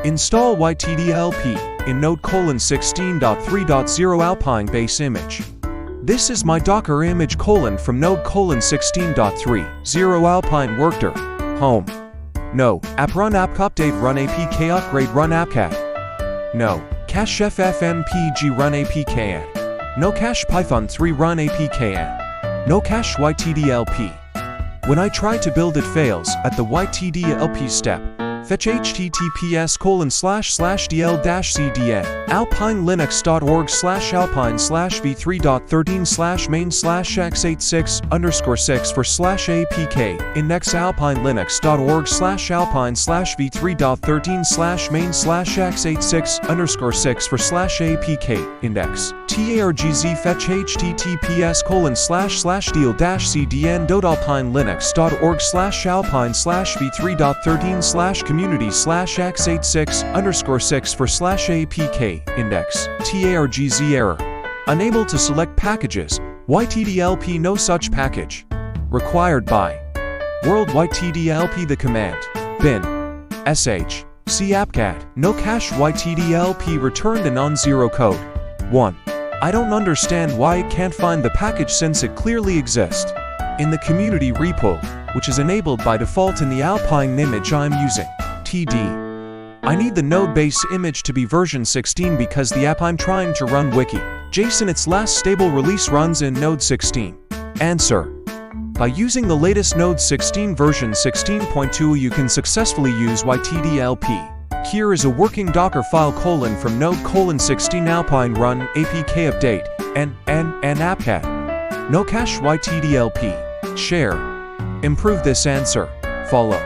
Install yt-dlp in node16.3.0 alpine base image. This is my Docker image from node16.3.0 alpine WORKDIR. Home. No. App run app update run apk upgrade run appcat. No. Cache ffmpeg run apk add. No cache python 3 run apk add. No cache yt-dlp. When I try to build it fails at the yt-dlp step. Fetch https://dl-cdn alpine-linux.org/alpine/v3.13/main/x86_6 index alpine-linux.org/alpine/v3.13/main/x86_6 index targz fetch https://deal-cdn.alpine-linux.org/alpine/v3.13/community/x86_6 index targz error. Unable to select packages. yt-dlp no such package. Required by world yt-dlp the command bin sh c-appcat no cache yt-dlp returned a non-zero code. 1. I don't understand why it can't find the package since it clearly exists in the community repo, which is enabled by default in the Alpine image I'm using. TD. I need the node base image to be version 16 because the app I'm trying to run wiki.js in its last stable release runs in node 16. Answer. By using the latest node 16 version 16.2 you can successfully use yt-dlp. Here is a working Dockerfile from node16 alpine run apk update and appcat. No cache yt-dlp. Share. Improve this answer. Follow.